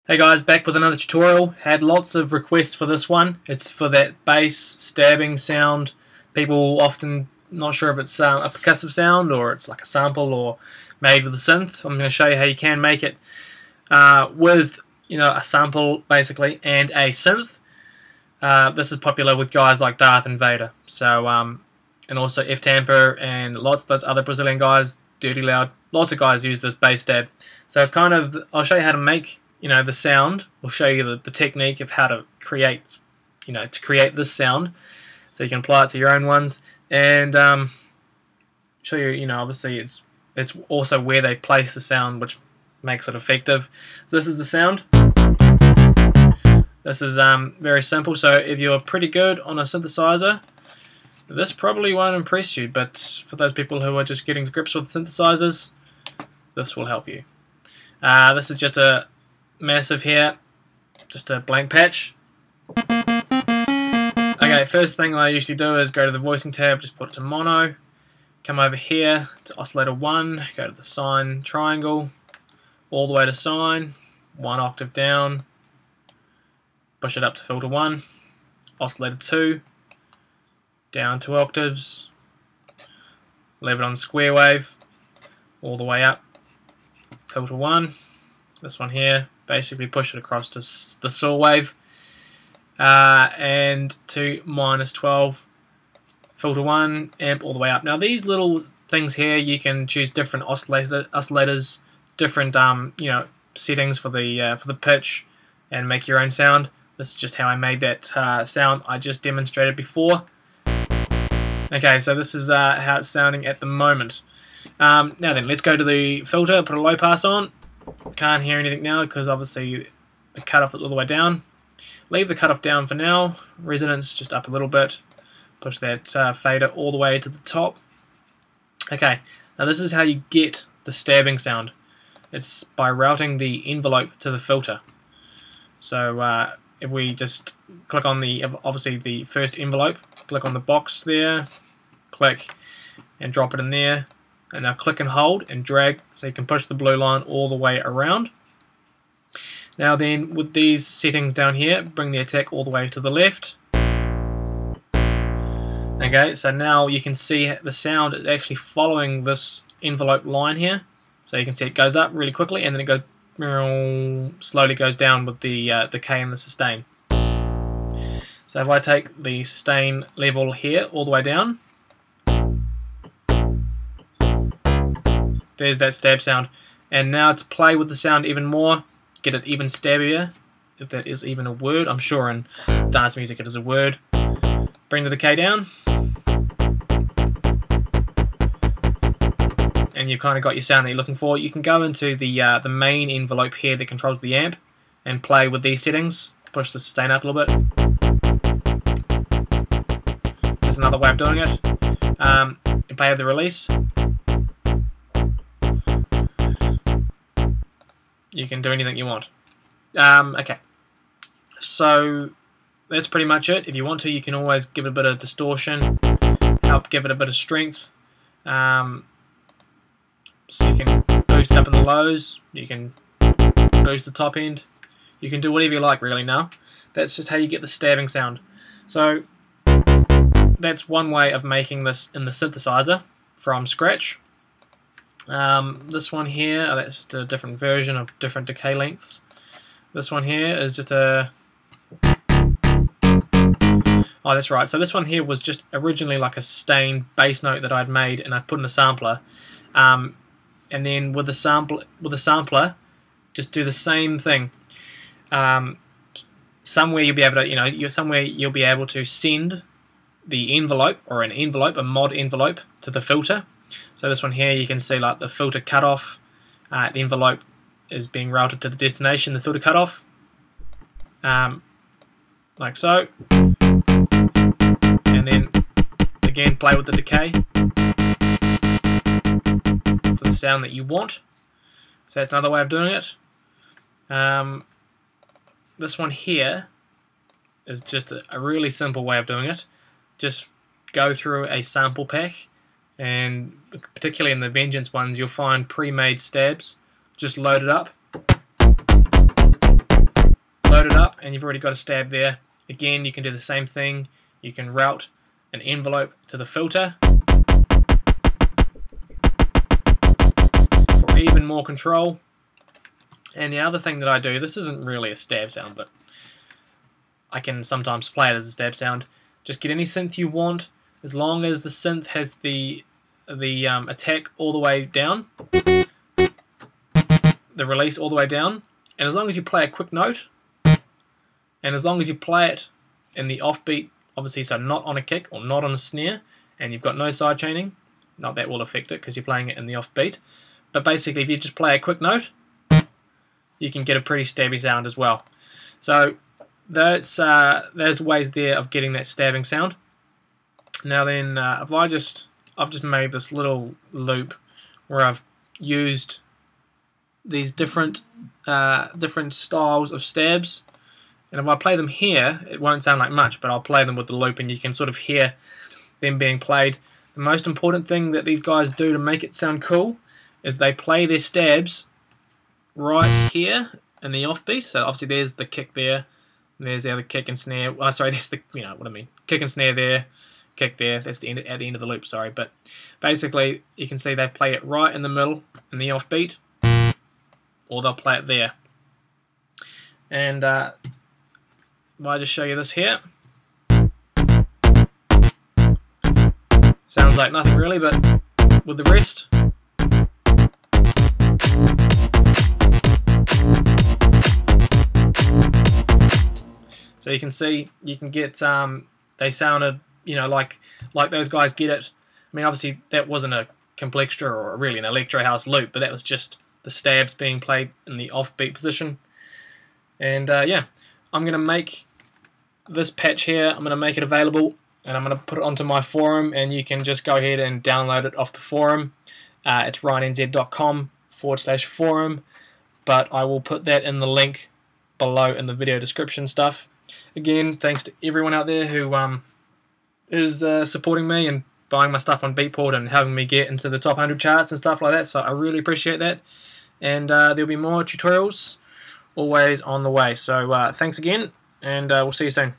Hey guys, back with another tutorial. Had lots of requests for this one. It's for that bass stabbing sound. People often not sure if it's a percussive sound or it's like a sample or made with a synth. I'm going to show you how you can make it with a sample basically and a synth. This is popular with guys like Darth and Vader. So and also F Tamper and lots of those other Brazilian guys, Dirty Loud. Lots of guys use this bass stab. So it's kind of, I'll show you how to make the sound. We'll show you the technique of how to create this sound, so you can apply it to your own ones, and show you obviously it's also where they place the sound which makes it effective. So this is the sound. This is very simple, so if you're pretty good on a synthesizer, this probably won't impress you, but for those people who are just getting to grips with synthesizers, this will help you. This is just a massive here, just a blank patch. Okay, first thing I usually do is go to the voicing tab, just put it to mono, come over here to oscillator 1, go to the sine triangle, all the way to sine, 1 octave down, push it up to filter 1, oscillator 2, down 2 octaves, leave it on square wave, all the way up, filter 1, this one here, basically push it across to the saw wave, and to -12, filter 1, amp all the way up. Now these little things here, you can choose different oscillators, different settings for the pitch, and make your own sound. This is just how I made that sound I just demonstrated before. Okay, so this is how it's sounding at the moment. Now then, let's go to the filter, put a low pass on. Can't hear anything now because obviously the cutoff is all the way down. Leave the cutoff down for now. Resonance just up a little bit. Push that fader all the way to the top. Okay, now this is how you get the stabbing sound. It's by routing the envelope to the filter. So if we just click on obviously the first envelope, click on the box there, click and drop it in there. And now click and hold and drag so you can push the blue line all the way around. Now then, with these settings down here, bring the attack all the way to the left. Okay, so now you can see the sound is actually following this envelope line here. So you can see it goes up really quickly and then it slowly goes down with the decay and the sustain. So if I take the sustain level here all the way down, there's that stab sound. And now to play with the sound even more, get it even stabbier, if that is even a word. I'm sure in dance music it is a word. Bring the decay down, and you've kind of got your sound that you're looking for. You can go into the main envelope here that controls the amp and play with these settings. Push the sustain up a little bit. Just another way of doing it. And play with the release. You can do anything you want. Okay, so that's pretty much it. If you want to, you can always give it a bit of distortion, help give it a bit of strength. So you can boost up in the lows, you can boost the top end, you can do whatever you like really now. That's just how you get the stabbing sound. So that's one way of making this in the synthesizer from scratch. This one here, that's just a different version of different decay lengths. This one here is just a... Oh, that's right. So this one here was just originally like a sustained bass note that I'd made and I'd put in a sampler. And then with the sampler, just do the same thing. Somewhere you'll be able to, somewhere you'll be able to send the envelope or a mod envelope to the filter. So this one here, you can see like the filter cutoff, the envelope is being routed to the destination, the filter cutoff, like so, and then again play with the decay for the sound that you want. So that's another way of doing it. This one here is just a really simple way of doing it. Just go through a sample pack, and particularly in the Vengeance ones, you'll find pre-made stabs. Just load it up, and you've already got a stab there. Again, you can do the same thing. You can route an envelope to the filter for even more control. And the other thing that I do, this isn't really a stab sound, but I can sometimes play it as a stab sound. Just get any synth you want, as long as the synth has the attack all the way down, the release all the way down, and as long as you play a quick note, and as long as you play it in the offbeat, obviously, so not on a kick or not on a snare, and you've got no side chaining, not that will affect it because you're playing it in the offbeat, but basically if you just play a quick note, you can get a pretty stabby sound as well. So there's ways there of getting that stabbing sound. Now then, I've just made this little loop where I've used these different styles of stabs, and if I play them here, it won't sound like much, but I'll play them with the loop and you can sort of hear them being played. The most important thing that these guys do to make it sound cool is they play their stabs right here in the offbeat. So obviously there's the kick there, and there's the other kick and snare. Oh, sorry, that's the, you know what I mean, kick and snare there, kick there. That's the end, at the end of the loop. Sorry, but basically you can see they play it right in the middle in the offbeat, or they'll play it there. And if I just show you this here, sounds like nothing really, but with the rest, so you can see, you can get, they sounded, you know, like those guys get it. I mean, obviously that wasn't a complextra or really an electro house loop, but that was just the stabs being played in the offbeat position. And yeah, I'm going to make this patch here, I'm going to make it available, and I'm going to put it onto my forum, and you can just go ahead and download it off the forum. It's ryanNZ.com/forum, but I will put that in the link below in the video description stuff. Again, thanks to everyone out there who is supporting me and buying my stuff on Beatport and helping me get into the top 100 charts and stuff like that, so I really appreciate that. And there'll be more tutorials always on the way. So thanks again, and we'll see you soon.